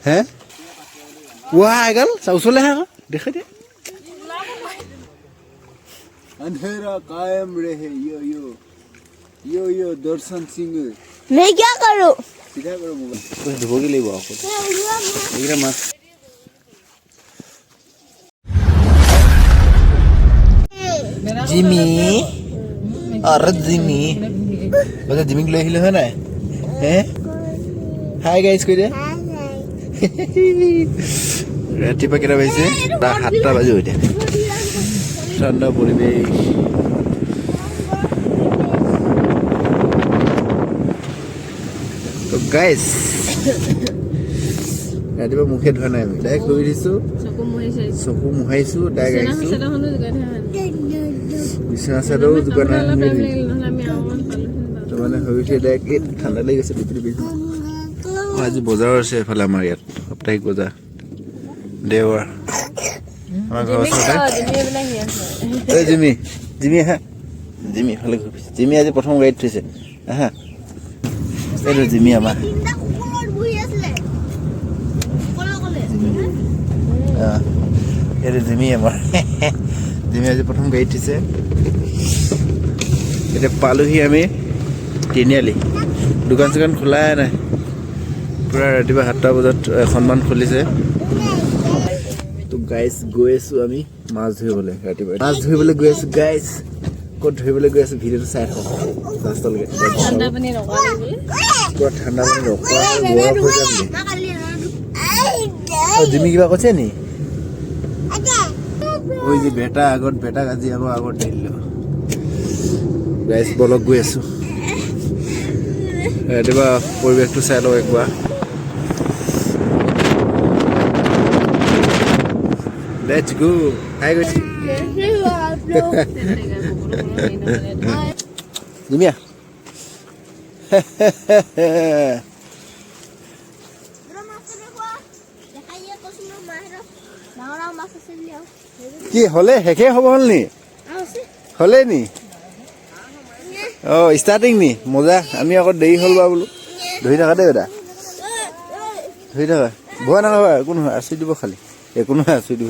হে ওয়া এগাল চাউচলে হা দেখাই দে अंधेरा कायम रहे यो यो दर्शन सिंह मैं क्या करूं सीधा करो मोबाइल कुछ धोगी ले बाप इधर मार जिमी अरे जिमी बता जिमी ले हिलो है ना हैं हाय गाइस कोई दे रातिपुৱা কেইটা বাজিছে 7টা বাজি হৈছে ঠান্ডা পৰিবেশ তো গাইস ৰাতিপুৱা মুখে ধোৱা নাই আমি ডাইৰেক্ট লৈ দিছো চকু মুহাইছো ডাইৰেক্ট আহিছো বিছনা চাদৰ যোগান তো মানে হৈছে ডাইৰেক্ট ঠাণ্ডা লাগি গৈছে ভিতৰি আজি বজাৰ আছে এফালে আমাৰ ইয়াত সাপ্তাহিক বজাৰ দেওবাৰ আমাৰ ঘৰৰ ওচৰতে জিমি হা জিমি ফালে জিমি আজি প্ৰথম গাড়ীত থৈছে হা এইটো জিমি আমাৰ এইটো জিমি আমাৰ জিমি আজি প্ৰথম গাড়ীত থৈছে এতিয়া পালোহি আমি তিনিআলি দোকান চোকান খোলাই নাই পুৰা ৰাতিপুৱা 7টা বজাত এখনমান খুলিছে তো গাইস গৈ আছো আমি মাছ ধৰিবলৈ ৰাতিপুৱা মাছ ধৰিবলৈ গৈ আছো গাইস ক'ত ধৰিবলৈ গৈ আছো ভিডিঅ'টো চাই থাকক লাষ্টলৈকে ঠাণ্ডা পানী ৰখা পুৰা ঠাণ্ডা পানী ৰখা বৰফ হৈ যাম জিমি কিবা কৈছে নি ওই যে বেটা আগত বেটা আজি আগত দিলো গাইস বলক গৈ আছো ৰাতিপুৱা পৰিৱেশটো চাই লওঁ একবাৰ Let's go. Hi guys. Jimmy. কি হলে হেকে হ'ব হল নি হলে নি স্টার্টিং নি মজা আমি আকৌ দেৰি হল বা বোলো ধৰি থাকা দেই দাদা ধৰি থাকা ভয় নাখাবা একো নহয় আছি দিব খালি একো নহয় আছি দিব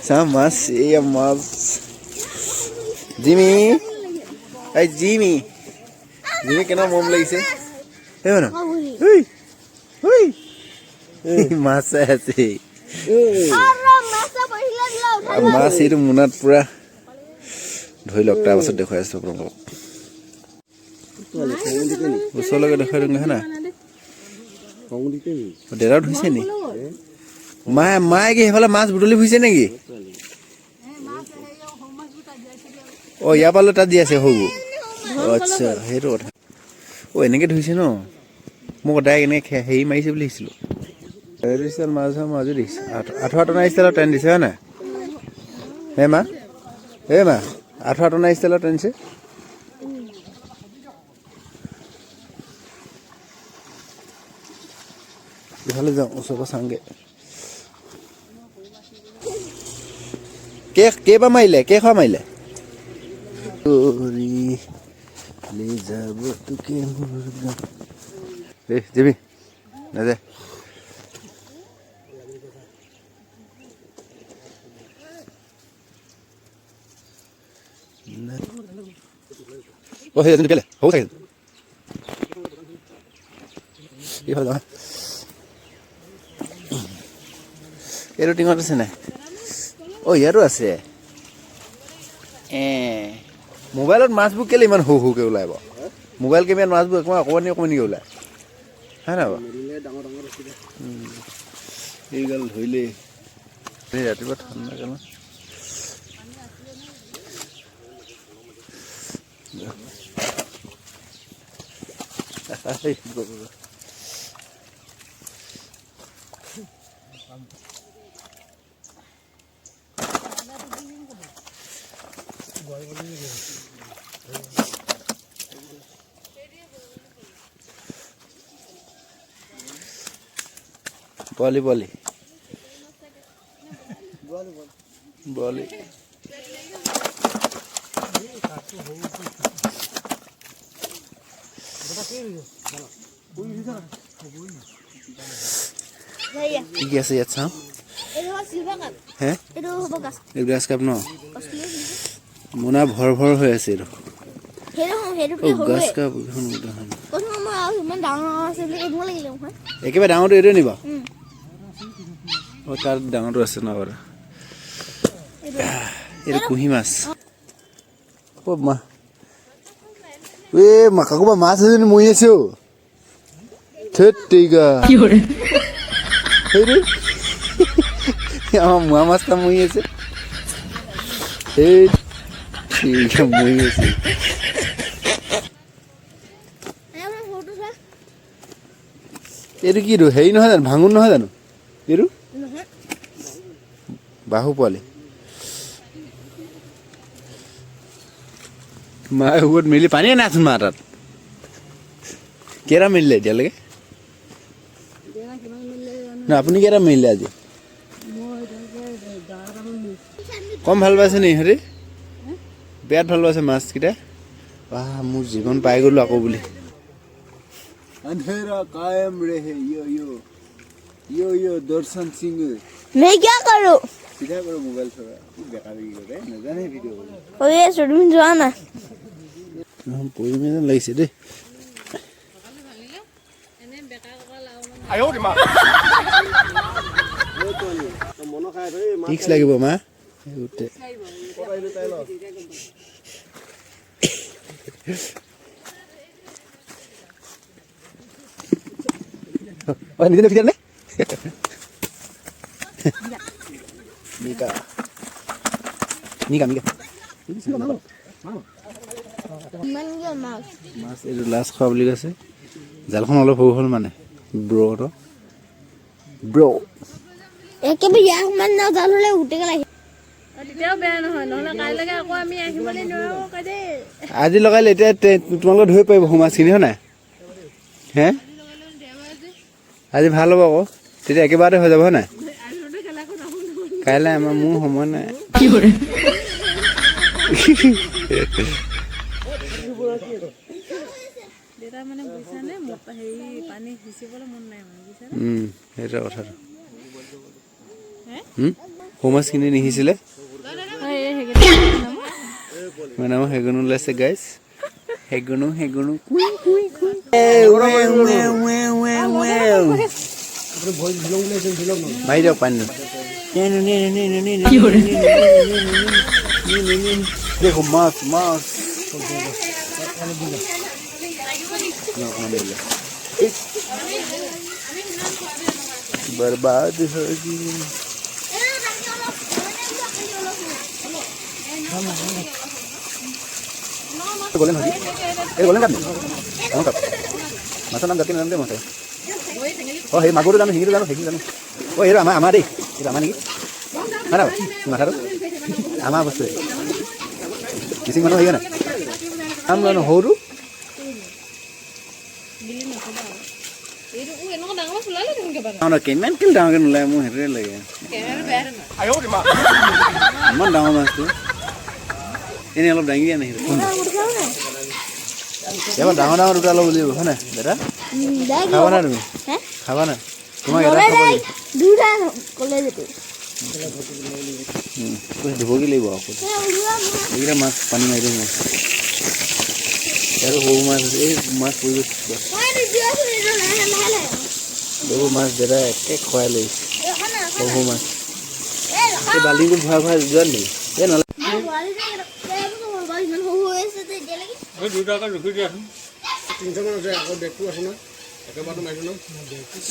চাম মাছ এয়া মাছ জিমি এই জিমি কেনে মৰম লাগিছে মাছ আছে মাছ এইটো মোনাত পুৰা ধৰি লওক তাৰপাছত দেখুৱাই আছো আপোনালোকক ওচৰলৈকে দেখুৱাই দিওঁ হা না দেউতাও ধুইছে নি মায়ে কি সেইফালে মাছ বুটলি ফুৰিছে নেকি ইয়াৰ পৰা তাত দি আছে সৰু আচ্ছা সেইটো কথা এনেকে ধুইছে ন মোক ডাইৰেক্ট এনেকে হেৰি মাৰিছে বুলি ভাবিছিলো মাছ ধৰা মাজো দেখিছে 18 টনা ষ্টাইলত টানি দিছে হয় নাই মা 18 টনা ষ্টাইলত টানিছে ইফালে যাওঁ ওচৰৰ চাংগে কেইবাৰ মাৰিলে কেইখন মাৰিলে যাবি নাযায় সেইজন কেলে হ'ব চাগে এইফালে যাওঁ এইটো টিঙত আছে নাই ইয়াতো আছে মোবাইলত মাছবোৰ কেলে ইমান সৰু সৰুকৈ ওলাই বাৰু মোবাইল কেমেৰাত মাছবোৰ অকণমানি অকণমানিকৈ ওলাই হয় নাই বাৰু এইগাল ধৰিলে ৰাতিপুৱা ঠাণ্ডা কাল Boleh. Boleh. কি কি আছে ইয়াত চাওঁ হে এই গ্ৰাছ কাপ ন মোনা ভৰ ভৰ হৈ আছে এইটো গ্ৰাছ কাপ একেবাৰে ডাঙৰটো এইটোৱে নিবা তাৰ ডাঙৰটো আছে ন বাৰু এইটো কুঁহি মাছ মা কাকোবা মাছ এজনী মৰি আছে অ ঠিক আমাৰ মোৱা মাছটা মৰি আছে এই ঠিক মৰি আছে এইটো কি হেৰি নহয় জানো ভাঙোন নহয় জানো এইটো বাহু পোৱালি মায়ে শুবত মিলি পানীয়ে নাচোন মা তাত কেইটা মিলিলে এতিয়ালৈকে না আপুনি কেইটা মিলিলে আজি কম ভাল পাইছে নি ইহঁতি বিৰাট ভাল পাইছে মাছকেইটা মোৰ জীৱন পাই গ'লো আকৌ বুলি अंधेरा कायम रहे यो यो दर्शन सिंह मैं क्या करूं सीधा करो मोबाइल थोड़ा बेकार ही कर रहे न जाने वीडियो ओए सुन जाना हम पूरी में লাগিছে দে আয়ো রে মা মন খায় রে মা ঠিক লাগিব মা উঠে পড়াইলো তাইলো Oh, ini dia nih. Mika. Mas itu last kau beli kasih. Jalan kan oleh full mana? Bro to. Bro. Kebe ya mana jalan le udah lagi. তেতিয়াও বেয়া নহয় নহলে কাইলৈকে আকৌ আমি আহিবলৈ নোৱাৰো কাদে আজি লগাইলে এতিয়া তোমালোকে ধৰি পাৰিব মাছখিনি হয় নাই হে আজি ভাল হ'ব আকৌ তেতিয়া একেবাৰতে হৈ যাব হয় নাই কাইলৈ আমাৰ মোৰ সময় নাই কি কৰে দেতা মানে বুইছানে হেৰি পানী হিচিবলৈ মন নাই মানে বুইছানে সেইটো কথাটো মাছখিনি নিহিছিলে মানে মই হেগুনো ওলাইছে গাইজ হেগুনো ভাই দিয়ক পানী দেখো মাছ बर्बाद होगी गोलन होगी ए गोलन काट हम काट माछर नाम जाके नाम दे मते ओ हे मागुर जानो हिंगिर जानो हेगिर जानो ओ हेरा आमा दे हेरा आमा नेकी मारा माथारो आमा बसे किसिम मानो हैगा ना आम लानो होरु Ano kemen kel danger nulai mu herre lagi. Kemen bear na. Ayo di mana? Mana danger mas tu? Ini alap danger ya nih. Ya mana danger udah lo beli mana? Betul? Kawan ada mi? Kawan ada. Cuma ya ada kawan. Dua kolej itu. Terus dibogi lagi bawa aku. Kira mas panen aja mas. Yaru ho mas pulus. Baru mas jera kek khuai le. Baru mas. Ini baling tu buah jual ni. Ya nala.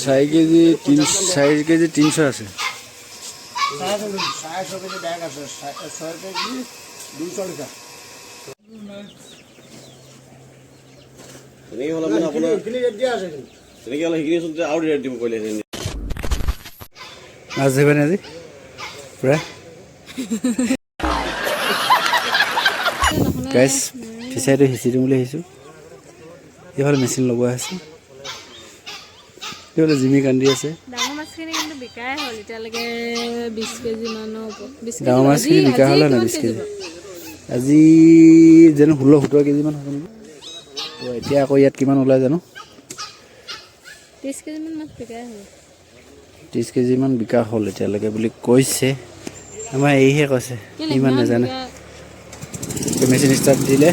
Saya keji 300 আছে. 600 keji bag আছে. 600 keji 200 টাকা. Ini kalau mana pun. Ini dia আছে. Ini kalau higini sunte out rate দিব কইলে ini. Mas Deben আজি? Pura. Guys, ফিচাইটো হিচি দিম বুলি আহিছো। এইফালে মেচিন লগোৱা আছে। এইফালে জিমি কান্দি আছে। ডাঙৰ মাছখিনি কিন্তু বিকাই হ'ল এতিয়ালৈকে 20 কেজি মানৰ 20 কেজি। ডাঙৰ মাছখিনি বিকা হ'ল না 20 কেজি। আজি যেন 16-17 কেজি মান হ'ব নেকি? তো এতিয়া আকৌ ইয়াত কিমান ওলাই জানো? 30 কেজিমান মাছ বিকাই হ'ল 30 কেজিমান বিকা হ'ল এতিয়ালৈকে বুলি কৈছে আমাৰ এইহে কৈছে ইমান নাজানে মেচিন ষ্টাৰ্ট দিলে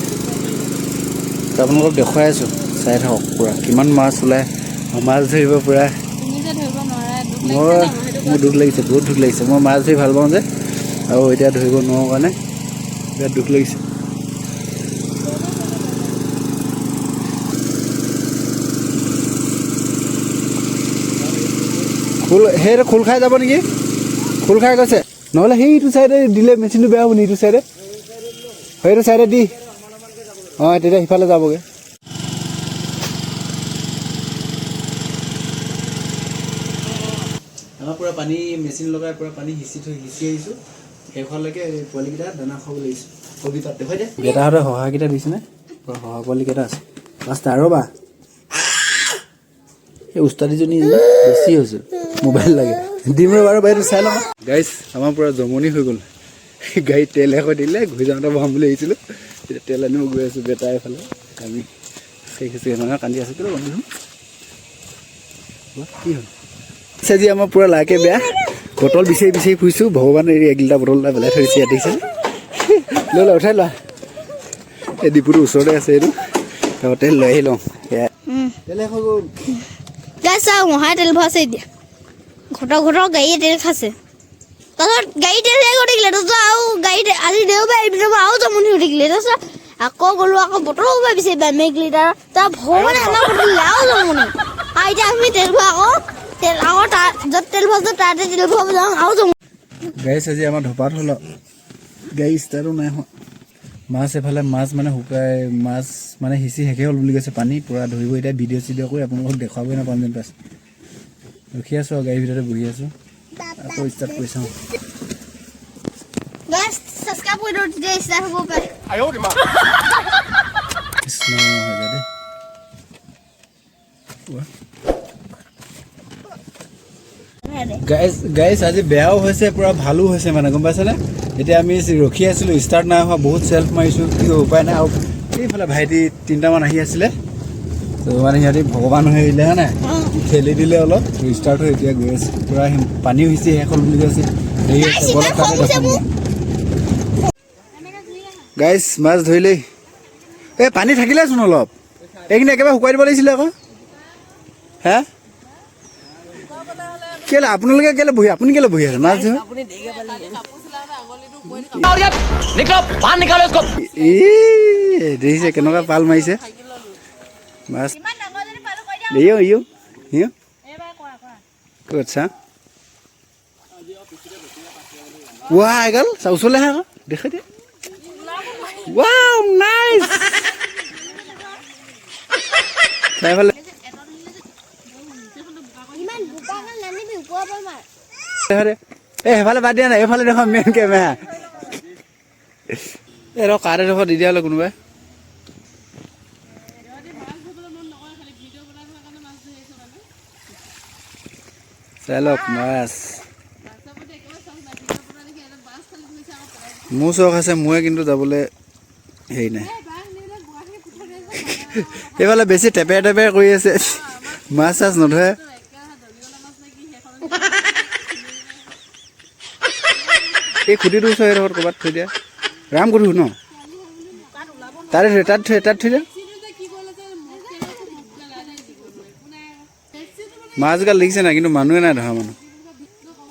আপোনালোকক দেখুৱাই আছোঁ চাই থাকক পূৰা কিমান মাছ ওলায় মাছ ধৰিব পূৰা মোৰ দুখ লাগিছে বহুত দুখ লাগিছে মই মাছ ধৰি ভাল পাওঁ যে আৰু এতিয়া ধৰিব নোৱাৰোঁ কাৰণে বিৰাট দুখ লাগিছে খোল সেইটো খোল খাই যাব নেকি খোল খাই গৈছে নহ'লে সেইটো চাইডে দিলে মেচিনটো বেয়া হ'ব নি ইটো চাইডে সেইটো চাইডে দি অঁ তেতিয়া সিফালে যাবগৈ আমাৰ পূৰা পানী মেচিন লগাই পূৰা পানী সিঁচি আহিছোঁ সেইফালৈকে পোৱালিকেইটা দানা খাব লাগিছোঁ কবি তাত দেখুৱাই দে বেটাহঁতে সহায়কেইটা দিছেনে পূৰা সহায় পোৱালিকেইটা আছে পাঁচটা আৰু বা এই উস্তাদিজনী বেছি হৈছে মোবাইল লাগে দিম ৰ বাৰু বাইদেউ চাই লওঁ গাইছ আমাৰ পূৰা জমনি হৈ গ'ল গাড়ীত তেল এশ দিলে ঘূৰি যাওঁতে বহাম বুলি আহিছিলোঁ এতিয়া তেল আনিব গৈ আছোঁ বেটা এইফালে আমি খেচি মানুহে কান্দি আছোঁ কেলৈ বন্ধু কি হ'ল আজি আমাৰ পূৰা লাকে বেয়া বটল বিচাৰি ফুৰিছোঁ ভগৱানে এৰি 1 লিটাৰ বটল এটা পেলাই থৈ দিছে ইয়াত দেখিছে লৈ লোৱা উঠাই লোৱা এই ডিপুটোৰ ওচৰতে আছে এইটো তেল লৈ আহি লওঁ তেল এশ গ'ল গাইছ চাওঁ মহাই তেল ভৰাইছে এতিয়া ঘটৰ গাড়ীয়ে তেল খাইছে তাৰপিছত গাড়ী তেল শেষ হৈ থাকিলে তাৰপিছত আৰু গাড়ী আজি দেওবাৰে এইপিনৰ পৰা আৰু জমনি হৈ থাকিলে তাৰপিছত আকৌ গ'লোঁ আকৌ বটল পৰা বিচাৰিবা 1 লিটাৰ তাৰ ভগৱানে আমাৰ বটল আৰু জমনি আৰু এতিয়া আমি তেল ভৰাই আকৌ তেল আকৌ য'ত তেল ভৰাইছোঁ তাতে তেল ভৰাব যাওঁ আৰু জমনি গাড়ী আজি আমাৰ ধপাত হ'ল গাড়ী ষ্টাৰ্টো নাই হোৱা মাছ এফালে মাছ মানে শুকাই মাছ মানে সিঁচি শেষে হ'ল বুলি কৈছে পানী পূৰা ধৰিব এতিয়া ভিডিঅ' কৰি আপোনালোকক দেখুৱাবই নাপাম যেন পাইছে ৰখি আছোঁ আৰু গাড়ীৰ ভিতৰতে বহি আছোঁ আকৌ ষ্টাৰ্ট কৰি চাওঁ গাইছ আজি বেয়াও হৈছে পূৰা ভালো হৈছে মানে গম পাইছেনে এতিয়া আমি ৰখি আছিলোঁ ষ্টাৰ্ট নাই হোৱা বহুত চেল্ফ মাৰিছোঁ কি উপায় নাই আৰু এইফালে ভাইটি 3টামান আহি আছিলে তো মানে সিহঁতি ভগৱান হৈ আহিলে হয় নাই ঠেলি দিলে অলপ ষ্টাৰ্ট হৈ এতিয়া গৈ আছে পূৰা পানীও সিঁচি শেষ হ'ল বুলি কৈছে হেৰি আছে বলক তাতে দেখোন গাইছ মাছ ধৰিলেই এই পানী থাকিলেচোন অলপ এইখিনি একেবাৰে শুকুৱাই দিব লাগিছিলে আকৌ হে কেলে আপোনালোকে কেলে বহি আপুনি কেলে বহি আছে মাছ ধৰি দেখিছে কেনেকুৱা পাল মাৰিছে মাছ আচ্ছা ৱা এগাল ওচৰলৈ আহে আকৌ দেখাই দিয়ে ৱাও নাইচ চাইফালে এই সেইফালে বাদ দিয়া নাই এইফালে দেখোন মেইন কেমেৰা এই ৰ কাৰ এডোখৰ দি দিয়া হ'লে কোনোবাই চাই লওক মাছ মোৰ চখ আছে মই কিন্তু যাবলৈ হেৰি নাই এইফালে বেছি টেপেৰ কৰি আছে মাছ চাছ নধৰে এই খুঁটিটো ওচৰ এডোখৰত ক'ৰবাত থৈ দিয়া ৰাম গধু ন তাত থৈ দিয়া মাছগাল দেখিছে নাই কিন্তু মানুহে নাই ধৰা মানুহ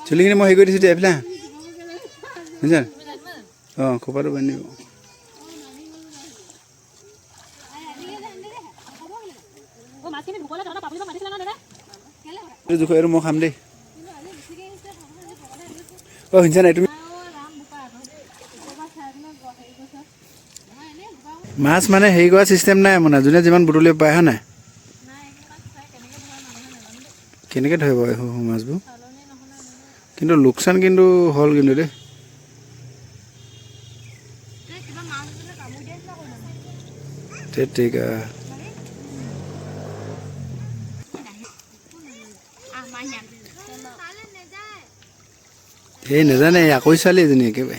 চুলিখিনি মই হেৰি কৰি দিছোঁ এইফালে বুজিছা অঁ খোপাটো বান্ধি দিব জোখ এইটো মই খাম দেই অঁ শুনিছা নাই তুমি মাছ মানে হেৰি কৰা চিষ্টেম নাই মানে যোনে যিমান বুটলিব পায় হয় নাই কেনেকৈ ধৰিব এই সৰু মাছবোৰ কিন্তু লোকচান কিন্তু হ'ল কিন্তু দেই ঠিক এই নাজানে আকৌ ছোৱালী এজনী একেবাৰে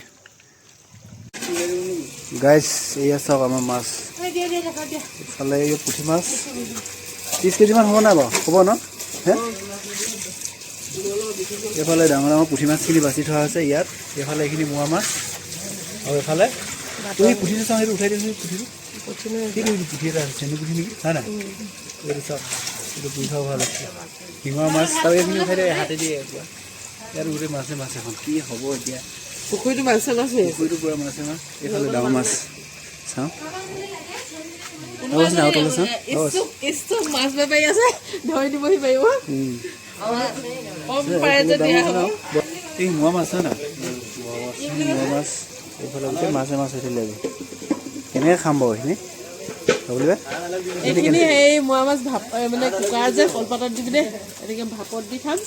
গাইছ এয়া চাওক আমাৰ মাছ ইফালে পুঠি মাছ 30 কেজিমান হ'ব নাই বাৰু হ'ব ন এইফালে ডাঙৰ ডাঙৰ পুঠি মাছখিনি বাছি থোৱা আছে ইয়াত এইফালে এইখিনি মোৱা মাছ আৰু এইফালে তুমি পুঠিটো চাওঁ সেইটো উঠাই দিছোঁ পুঠিটো কি কৰিবি পুঠি এটা আছে চেনি পুঠি নেকি হয় নাই এইটো চাওক এইটো পুঠি খাব ভাল আছে শিঙৰ মাছ আৰু এইখিনি উঠাই দিয়ে হাতে দিয়ে একবাৰ ইয়াত গোটেই মাছে মাছ এখন কি হ'ব এতিয়া পুখুৰীটো মাছে মাছে পুখুৰীটো পূৰা মাছে মাছ এইফালে ডাঙৰ মাছ চাওঁ মাছ বেপাৰী আছে ধৰি দিবহি পাৰিব এই মোৱা মাছ হয় না মোৱা মাছ এইফালে গোটেই মাছে মাছ হৈ থাকিলে কেনেকৈ খাম বাৰু এইখিনি বুলিবা এইখিনি এই মোৱা মাছ ভাপ মানে কুকাৰ যে কলপাতত দি পিনে এনেকৈ ভাপত দি খাম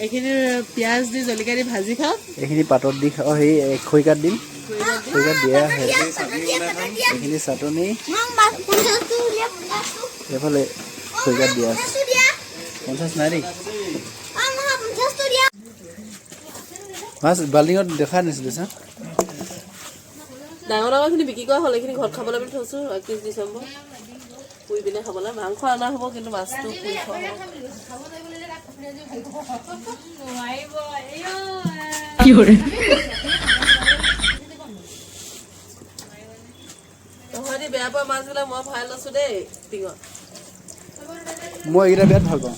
এইখিনি পিঁয়াজ দি জলকীয়া দি ভাজি খাম এইখিনি পাতত দি খাওঁ সেই খৰিকাত দিম খৰিকাত দিয়া এইখিনি চাটনি এইফালে খৰিকাত দিয়া আছে 50 নাই দেই মাছ বাল্টিঙত দেখা নাছিলে চা ডাঙৰ ডাঙৰখিনি বিক্ৰী কৰা হ'ল এইখিনি ঘৰত খাবলৈ বুলি থৈছোঁ 31 ডিচেম্বৰ পুৰি পিনে খাবলৈ মাংস অনা হ'ব কিন্তু মাছটো পুৰি খোৱা হ'ব তহঁতি বেয়া পোৱা মাছবিলাক মই ভৰাই লৈছোঁ দেই টিঙত মই এইকেইটা বিৰাট ভাল পাওঁ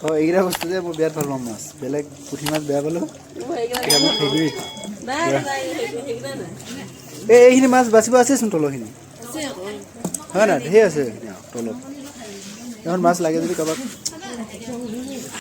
অঁ এইকেইটা বস্তু যে মই বিৰাট ভাল পাওঁ মাছ বেলেগ পুঠি মাছ বেয়া পালোঁ মোৰ ফেভৰিট এইখিনি মাছ বাচিব আছেচোন তলৰখিনি হয় নাই ধেৰ আছে তলত এখন মাছ লাগে যদি কাৰোবাক